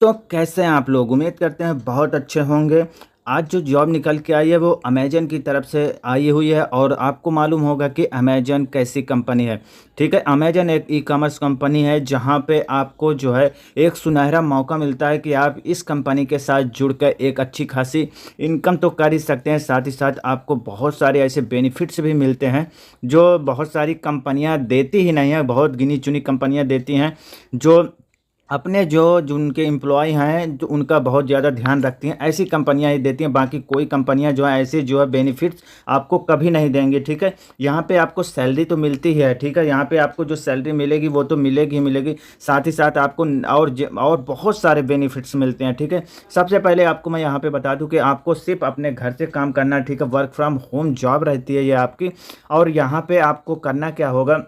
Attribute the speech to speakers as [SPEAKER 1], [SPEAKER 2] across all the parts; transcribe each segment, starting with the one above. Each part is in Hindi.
[SPEAKER 1] तो कैसे हैं आप लोग? उम्मीद करते हैं बहुत अच्छे होंगे। आज जो जॉब निकल के आई है वो अमेज़न की तरफ से आई हुई है और आपको मालूम होगा कि अमेज़न कैसी कंपनी है, ठीक है? अमेज़न एक ई-कॉमर्स कंपनी है जहाँ पे आपको जो है एक सुनहरा मौका मिलता है कि आप इस कंपनी के साथ जुड़कर एक अच्छी खासी इनकम तो कर ही सकते हैं, साथ ही साथ आपको बहुत सारे ऐसे बेनिफिट्स भी मिलते हैं, जो बहुत सारी कंपनियाँ देती ही नहीं हैं, बहुत गिनी-चुनी कंपनियाँ देती हैं, जो अपने जो उनके एम्प्लॉय हैं, जो उनका बहुत ज़्यादा ध्यान रखती हैं, ऐसी कंपनियाँ ही देती हैं। बाकी कोई कंपनियाँ जो है ऐसी जो है बेनिफिट्स आपको कभी नहीं देंगी, ठीक है? यहाँ पे आपको सैलरी तो मिलती ही है, ठीक है? यहाँ पे आपको जो सैलरी मिलेगी वो तो मिलेगी ही मिलेगी, साथ ही साथ आपको और बहुत सारे बेनिफिट्स मिलते हैं, ठीक है? सबसे पहले आपको मैं यहाँ पे बता दूँ कि आपको सिर्फ़ अपने घर से काम करना है, ठीक है? वर्क फ्रॉम होम जॉब रहती है ये आपकी। और यहाँ पे आपको करना क्या होगा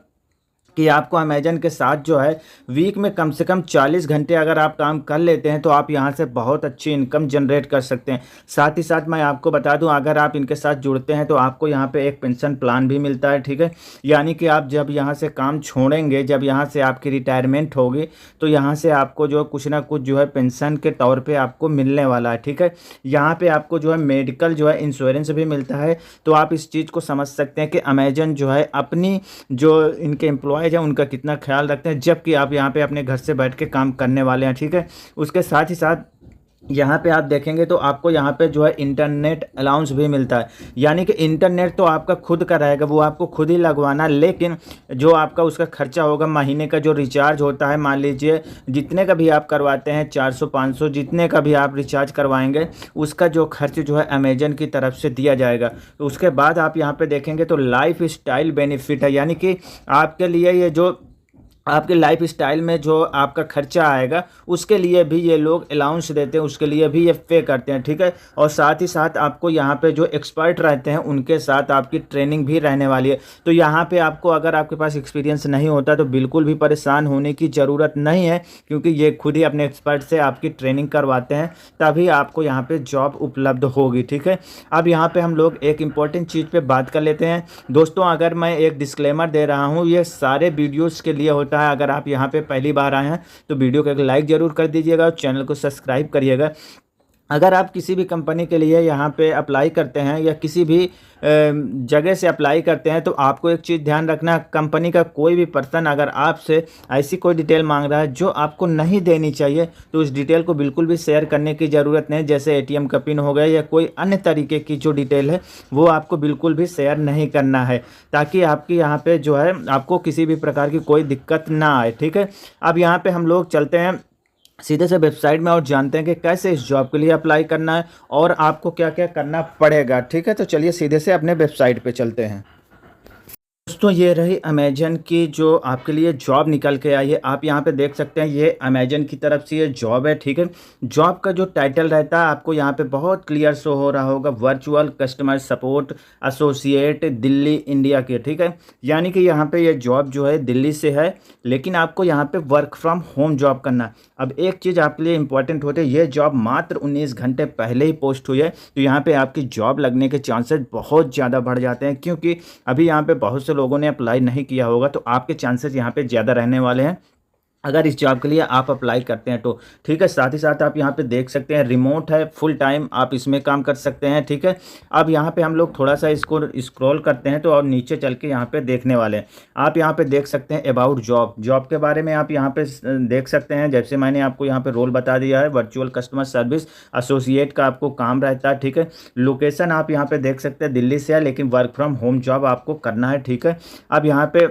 [SPEAKER 1] कि आपको अमेज़न के साथ जो है वीक में कम से कम 40 घंटे अगर आप काम कर लेते हैं तो आप यहाँ से बहुत अच्छी इनकम जनरेट कर सकते हैं। साथ ही साथ मैं आपको बता दूँ, अगर आप इनके साथ जुड़ते हैं तो आपको यहाँ पे एक पेंशन प्लान भी मिलता है, ठीक है? यानी कि आप जब यहाँ से काम छोड़ेंगे, जब यहाँ से आपकी रिटायरमेंट होगी, तो यहाँ से आपको जो कुछ ना कुछ जो है पेंशन के तौर पे आपको मिलने वाला है, ठीक है? यहाँ पे आपको जो है मेडिकल जो है इंश्योरेंस भी मिलता है। तो आप इस चीज़ को समझ सकते हैं कि अमेज़न जो है अपनी जो इनके एम्प्लॉयज़ हैं उनका कितना ख्याल रखते हैं, जबकि आप यहाँ पे अपने घर से बैठ के काम करने वाले हैं, ठीक है? उसके साथ ही साथ यहाँ पे आप देखेंगे तो आपको यहाँ पे जो है इंटरनेट अलाउंस भी मिलता है। यानी कि इंटरनेट तो आपका खुद का रहेगा, वो आपको खुद ही लगवाना, लेकिन जो आपका उसका खर्चा होगा महीने का जो रिचार्ज होता है, मान लीजिए जितने का भी आप करवाते हैं 400 500 जितने का भी आप रिचार्ज करवाएंगे, उसका जो खर्च जो है अमेजन की तरफ से दिया जाएगा। तो उसके बाद आप यहाँ पे देखेंगे तो लाइफ स्टाइल बेनिफिट है, यानी कि आपके लिए ये जो आपके लाइफ स्टाइल में जो आपका खर्चा आएगा उसके लिए भी ये लोग अलाउंस देते हैं, उसके लिए भी ये पे करते हैं, ठीक है? और साथ ही साथ आपको यहाँ पे जो एक्सपर्ट रहते हैं उनके साथ आपकी ट्रेनिंग भी रहने वाली है। तो यहाँ पे आपको अगर आपके पास एक्सपीरियंस नहीं होता तो बिल्कुल भी परेशान होने की ज़रूरत नहीं है, क्योंकि ये खुद ही अपने एक्सपर्ट से आपकी ट्रेनिंग करवाते हैं, तभी आपको यहाँ पे जॉब उपलब्ध होगी, ठीक है? अब यहाँ पे हम लोग एक इम्पॉर्टेंट चीज़ पे बात कर लेते हैं दोस्तों। अगर मैं एक डिस्क्लेमर दे रहा हूँ, ये सारे वीडियोज़ के लिए होता है। अगर आप यहाँ पे पहली बार आए हैं तो वीडियो को एक लाइक ज़रूर कर दीजिएगा और चैनल को सब्सक्राइब करिएगा। अगर आप किसी भी कंपनी के लिए यहाँ पे अप्लाई करते हैं या किसी भी जगह से अप्लाई करते हैं तो आपको एक चीज़ ध्यान रखना, कंपनी का कोई भी पर्सन अगर आपसे ऐसी कोई डिटेल मांग रहा है जो आपको नहीं देनी चाहिए तो उस डिटेल को बिल्कुल भी शेयर करने की ज़रूरत नहीं। जैसे एटीएम का पिन हो गया या कोई अन्य तरीके की जो डिटेल है वो आपको बिल्कुल भी शेयर नहीं करना है, ताकि आपकी यहाँ पे जो है आपको किसी भी प्रकार की कोई दिक्कत ना आए, ठीक है? अब यहाँ पे हम लोग चलते हैं सीधे से वेबसाइट में और जानते हैं कि कैसे इस जॉब के लिए अप्लाई करना है और आपको क्या क्या करना पड़ेगा, ठीक है? तो चलिए सीधे से अपने वेबसाइट पे चलते हैं। दोस्तों ये रही अमेजन की जो आपके लिए जॉब निकल के आई है। आप यहाँ पे देख सकते हैं ये अमेजन की तरफ से ये जॉब है, ठीक है? जॉब का जो टाइटल रहता है आपको यहाँ पे बहुत क्लियर शो हो रहा होगा, virtual customer support associate Delhi India के, ठीक है? यानी कि यहाँ पे ये जॉब जो है दिल्ली से है, लेकिन आपको यहाँ पे वर्क फ्रॉम होम जॉब करना है। अब एक चीज़ आपके लिए इंपॉर्टेंट होती है, ये जॉब मात्र 19 घंटे पहले ही पोस्ट हुई है, तो यहाँ पे आपकी जॉब लगने के चांसेस बहुत ज़्यादा बढ़ जाते हैं, क्योंकि अभी यहाँ पे बहुत से लोगों ने अप्लाई नहीं किया होगा, तो आपके चांसेस यहाँ पे ज़्यादा रहने वाले हैं अगर इस जॉब के लिए आप अप्लाई करते हैं तो, ठीक है? साथ ही साथ आप यहाँ पे देख सकते हैं रिमोट है, फुल टाइम आप इसमें काम कर सकते हैं, ठीक है? अब यहाँ पे हम लोग थोड़ा सा इसको स्क्रॉल करते हैं तो और नीचे चल के यहाँ पे देखने वाले हैं। आप यहाँ पे देख सकते हैं अबाउट जॉब, जॉब के बारे में आप यहाँ पे देख सकते हैं। जैसे मैंने आपको यहाँ पे रोल बता दिया है, वर्चुअल कस्टमर सर्विस एसोसिएट का आपको काम रहता है, ठीक है? लोकेशन आप यहाँ पे देख सकते हैं दिल्ली से है, लेकिन वर्क फ्रॉम होम जॉब आपको करना है, ठीक है? अब यहाँ पे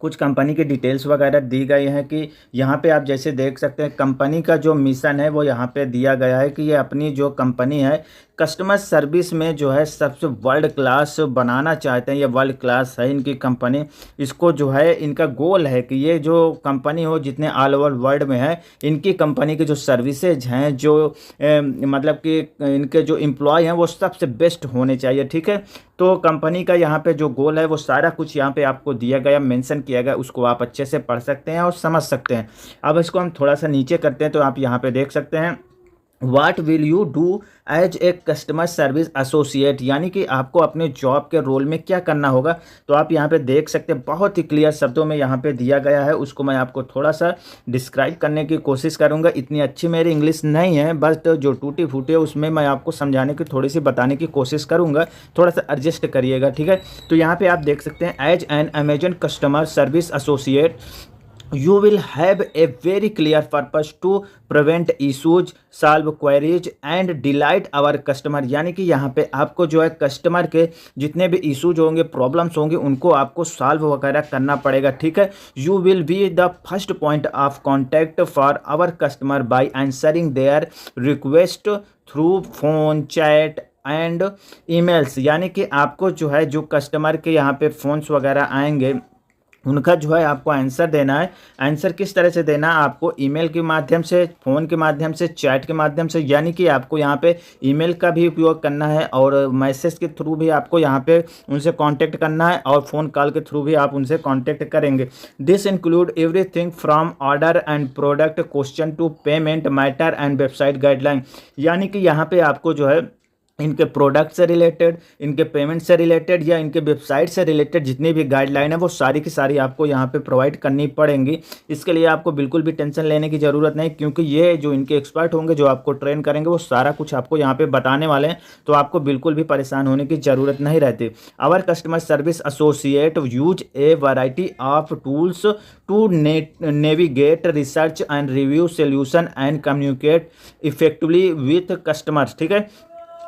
[SPEAKER 1] कुछ कंपनी की डिटेल्स वगैरह दी गई हैं कि यहाँ पे आप जैसे देख सकते हैं कंपनी का जो मिशन है वो यहाँ पे दिया गया है कि ये अपनी जो कंपनी है कस्टमर सर्विस में जो है सबसे वर्ल्ड क्लास बनाना चाहते हैं। ये वर्ल्ड क्लास है इनकी कंपनी, इसको जो है इनका गोल है कि ये जो कंपनी हो जितने ऑल ओवर वर्ल्ड में है, इनकी कंपनी की जो सर्विसेज हैं, जो मतलब कि इनके जो एम्प्लॉय हैं वो सबसे बेस्ट होने चाहिए, ठीक है? तो कंपनी का यहाँ पे जो गोल है वो सारा कुछ यहाँ पे आपको दिया गया, मेंशन किया गया, उसको आप अच्छे से पढ़ सकते हैं और समझ सकते हैं। अब इसको हम थोड़ा सा नीचे करते हैं तो आप यहाँ पे देख सकते हैं what will you do as a customer service associate, यानी कि आपको अपने जॉब के रोल में क्या करना होगा। तो आप यहाँ पे देख सकते हैं बहुत ही क्लियर शब्दों में यहाँ पे दिया गया है, उसको मैं आपको थोड़ा सा डिस्क्राइब करने की कोशिश करूँगा। इतनी अच्छी मेरी इंग्लिश नहीं है, बस जो टूटी फूटी है उसमें मैं आपको समझाने की थोड़ी सी बताने की कोशिश करूँगा, थोड़ा सा एडजस्ट करिएगा, ठीक है। तो यहाँ पर आप देख सकते हैं as an Amazon customer service associate you will have a very clear purpose to prevent issues, solve queries and delight our customer, यानी कि यहाँ पे आपको जो है कस्टमर के जितने भी इश्यूज होंगे, प्रॉब्लम्स होंगे, उनको आपको सॉल्व वगैरह करना पड़ेगा, ठीक है। You will be the first point of contact for our customer by answering their request through phone, chat and emails, यानी कि आपको जो है जो कस्टमर के यहाँ पे फ़ोन्स वगैरह आएंगे उनका जो है आपको आंसर देना है। आंसर किस तरह से देना है आपको, ईमेल के माध्यम से, फ़ोन के माध्यम से, चैट के माध्यम से, यानी कि आपको यहाँ पे ईमेल का भी उपयोग करना है और मैसेज के थ्रू भी आपको यहाँ पे उनसे कांटेक्ट करना है और फ़ोन कॉल के थ्रू भी आप उनसे कांटेक्ट करेंगे। This include everything from order and product question to payment matter and website guideline, यानी कि यहाँ पे आपको जो है इनके प्रोडक्ट से रिलेटेड, इनके पेमेंट से रिलेटेड या इनके वेबसाइट से रिलेटेड जितनी भी गाइडलाइन है वो सारी की सारी आपको यहाँ पे प्रोवाइड करनी पड़ेंगी। इसके लिए आपको बिल्कुल भी टेंशन लेने की ज़रूरत नहीं, क्योंकि ये जो इनके एक्सपर्ट होंगे जो आपको ट्रेन करेंगे वो सारा कुछ आपको यहाँ पे बताने वाले हैं, तो आपको बिल्कुल भी परेशान होने की ज़रूरत नहीं रहती। Our customer service associate use a variety of tools to navigate research and review solution and communicate effectively with customers, ठीक है।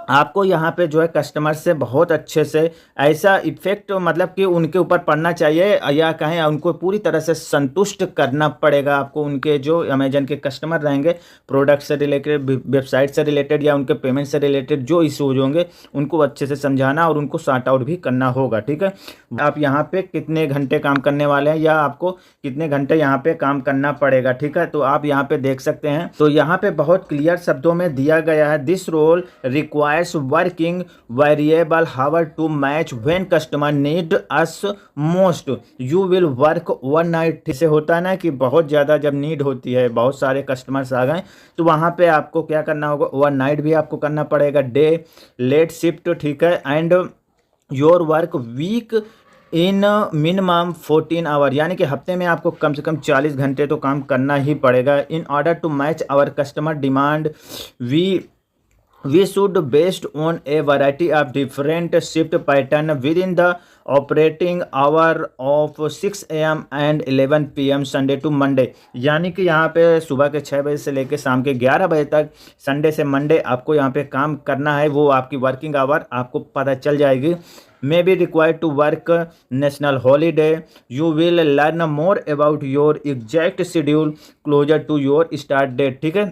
[SPEAKER 1] आपको यहाँ पे जो है कस्टमर से बहुत अच्छे से ऐसा इफेक्ट मतलब कि उनके ऊपर पड़ना चाहिए या कहें उनको पूरी तरह से संतुष्ट करना पड़ेगा आपको। उनके जो अमेजन के कस्टमर रहेंगे, प्रोडक्ट से रिलेटेड, वेबसाइट से रिलेटेड या उनके पेमेंट से रिलेटेड जो इशूज होंगे उनको अच्छे से समझाना और उनको सॉर्ट आउट भी करना होगा, ठीक है। आप यहाँ पे कितने घंटे काम करने वाले हैं या आपको कितने घंटे यहाँ पे काम करना पड़ेगा, ठीक है। तो आप यहाँ पे देख सकते हैं, तो यहाँ पे बहुत क्लियर शब्दों में दिया गया है, this role require working variable hour to match when customer need us most, you will work overnight। से होता है ना कि बहुत ज़्यादा जब नीड होती है, बहुत सारे कस्टमर्स आ गए तो वहाँ पे आपको क्या करना होगा, ओवरनाइट भी आपको करना पड़ेगा, डे लेट शिफ्ट, ठीक है। And your work week in minimum 14 hour, यानी कि हफ्ते में आपको कम से कम 40 घंटे तो काम करना ही पड़ेगा। In order to match our customer demand we should based on a variety of different shift pattern within the operating hour of 6 AM and 11 PM Sunday to Monday, यानी कि यहाँ पे सुबह के 6 बजे से लेकर शाम के 11 बजे तक संडे से मंडे आपको यहाँ पे काम करना है। वो आपकी वर्किंग आवर आपको पता चल जाएगी। may be required to work national holiday, you will learn more about your exact schedule closer to your start date, ठीक है।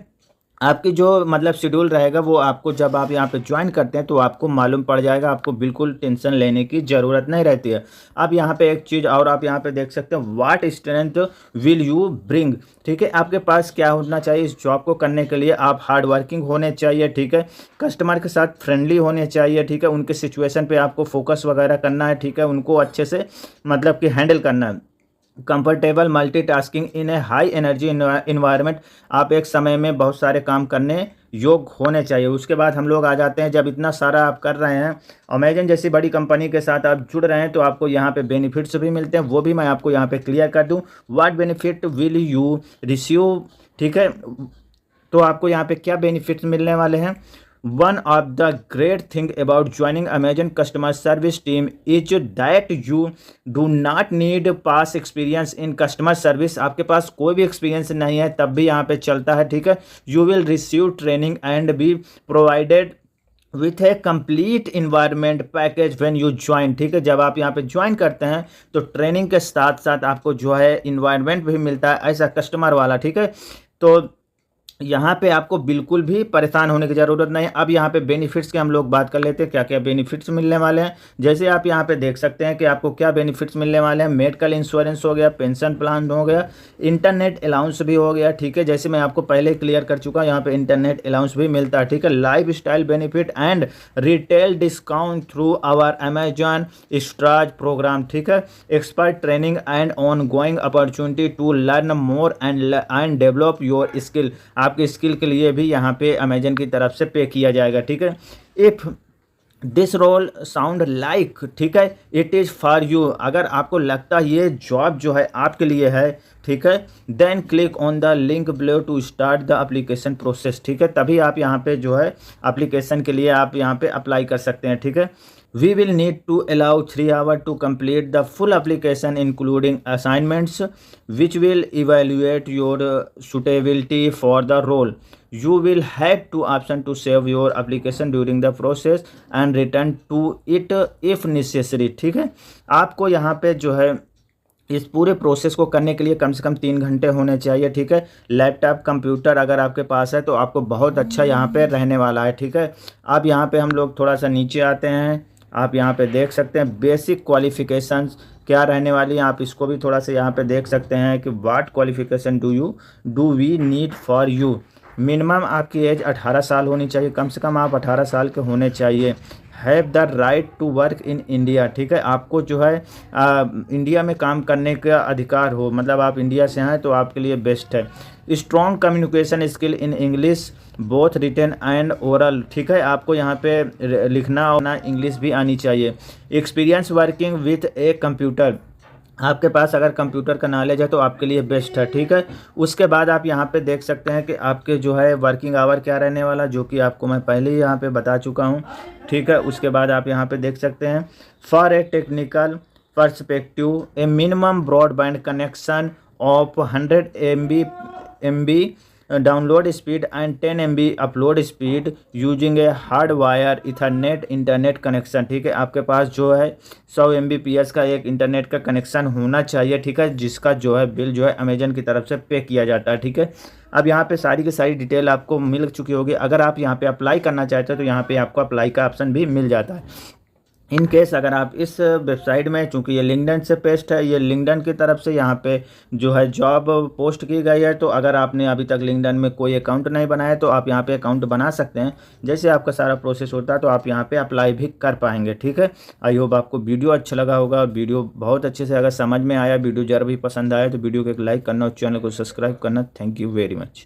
[SPEAKER 1] आपकी जो मतलब शेड्यूल रहेगा वो आपको जब आप यहाँ पे ज्वाइन करते हैं तो आपको मालूम पड़ जाएगा, आपको बिल्कुल टेंशन लेने की ज़रूरत नहीं रहती है। अब यहाँ पे एक चीज़ और आप यहाँ पे देख सकते हैं, what strength will you bring, ठीक है। आपके पास क्या होना चाहिए इस जॉब को करने के लिए, आप हार्ड वर्किंग होने चाहिए, ठीक है। कस्टमर के साथ फ्रेंडली होने चाहिए, ठीक है। उनके सिचुएशन पर आपको फोकस वगैरह करना है, ठीक है। उनको अच्छे से मतलब कि हैंडल करना है। कंफर्टेबल मल्टीटास्किंग इन ए हाई एनर्जी इन्वायरमेंट, आप एक समय में बहुत सारे काम करने योग होने चाहिए। उसके बाद हम लोग आ जाते हैं, जब इतना सारा आप कर रहे हैं, अमेजन जैसी बड़ी कंपनी के साथ आप जुड़ रहे हैं तो आपको यहाँ पे बेनिफिट्स भी मिलते हैं, वो भी मैं आपको यहाँ पे क्लियर कर दूँ। What benefit will you receive, ठीक है। तो आपको यहाँ पे क्या बेनिफिट्स मिलने वाले हैं। One of the great thing about joining Amazon customer service team is that you do not need past experience in customer service। आपके पास कोई भी एक्सपीरियंस नहीं है तब भी यहाँ पे चलता है, ठीक है। You will receive training and be provided with A complete environment package when you join, ठीक है। जब आप यहाँ पे ज्वाइन करते हैं तो ट्रेनिंग के साथ साथ आपको जो है इन्वायरमेंट भी मिलता है ऐसा कस्टमर वाला, ठीक है। तो यहाँ पे आपको बिल्कुल भी परेशान होने की ज़रूरत नहीं है। अब यहाँ पे बेनिफिट्स की हम लोग बात कर लेते हैं, क्या क्या बेनिफिट्स मिलने वाले हैं। जैसे आप यहाँ पे देख सकते हैं कि आपको क्या बेनिफिट्स मिलने वाले हैं। मेडिकल इंश्योरेंस हो गया, पेंशन प्लान हो गया, इंटरनेट अलाउंस भी हो गया, ठीक है। जैसे मैं आपको पहले क्लियर कर चुका हूँ, यहाँ पे इंटरनेट अलाउंस भी मिलता है, ठीक है। Lifestyle benefit and retail discount through our Amazon stars program, ठीक है। Expert training and ongoing opportunity to learn more and develop your skill, आपके स्किल के लिए भी यहाँ पे अमेजन की तरफ से पे किया जाएगा, ठीक है। If this role sound like, ठीक है, इट इज़ फॉर यू, अगर आपको लगता है ये जॉब जो है आपके लिए है, ठीक है, then click on the link below to start the application process, ठीक है, तभी आप यहाँ पे जो है एप्लीकेशन के लिए आप यहाँ पे अप्लाई कर सकते हैं, ठीक है। We will need to allow 3 hours to complete the full application including assignments which will evaluate your suitability for the role. You will have two options to save your application during the process and return to it if necessary, ठीक है। आपको यहाँ पे जो है इस पूरे प्रोसेस को करने के लिए कम से कम 3 घंटे होने चाहिए, ठीक है। लैपटॉप कंप्यूटर अगर आपके पास है तो आपको बहुत अच्छा यहाँ पे रहने वाला है, ठीक है। अब यहाँ पे हम लोग थोड़ा सा नीचे आते हैं, आप यहाँ पे देख सकते हैं बेसिक क्वालिफ़िकेशंस क्या रहने वाली हैं, आप इसको भी थोड़ा सा यहाँ पे देख सकते हैं कि what qualification do we need for you. Minimum आपकी एज 18 साल होनी चाहिए, कम से कम आप 18 साल के होने चाहिए। Have the right to work in India, ठीक है, आपको जो है इंडिया में काम करने का अधिकार हो, मतलब आप इंडिया से हैं तो आपके लिए बेस्ट है। Strong communication skill in English both written and oral, ठीक है, आपको यहाँ पे लिखना और ना इंग्लिश भी आनी चाहिए। Experience working with a computer, आपके पास अगर कंप्यूटर का नॉलेज है तो आपके लिए बेस्ट है, ठीक है। उसके बाद आप यहाँ पे देख सकते हैं कि आपके जो है वर्किंग आवर क्या रहने वाला, जो कि आपको मैं पहले ही यहाँ पे बता चुका हूँ, ठीक है। उसके बाद आप यहाँ पे देख सकते हैं for a technical perspective A minimum broadband connection of 100 MB download speed and 10 MB upload speed using a hard wire Ethernet internet connection, ठीक है, आपके पास जो है 100 Mbps का एक इंटरनेट का कनेक्शन होना चाहिए, ठीक है, जिसका जो है बिल जो है अमेजन की तरफ से पे किया जाता है, ठीक है। अब यहाँ पे सारी की सारी डिटेल आपको मिल चुकी होगी। अगर आप यहाँ पे अप्लाई करना चाहते हैं तो यहाँ पे आपको अप्लाई का ऑप्शन भी मिल जाता है। इन केस अगर आप इस वेबसाइट में, चूँकि ये लिंक्डइन से पेस्ट है, ये लिंक्डइन की तरफ से यहाँ पे जो है जॉब पोस्ट की गई है, तो अगर आपने अभी तक लिंक्डइन में कोई अकाउंट नहीं बनाया तो आप यहाँ पे अकाउंट बना सकते हैं। जैसे आपका सारा प्रोसेस होता है तो आप यहाँ पे अप्लाई भी कर पाएंगे, ठीक है। आई होप आपको वीडियो अच्छा लगा होगा, और वीडियो बहुत अच्छे से अगर समझ में आया, वीडियो जरा भी पसंद आया तो वीडियो को एक लाइक करना और चैनल को सब्सक्राइब करना। Thank you very much.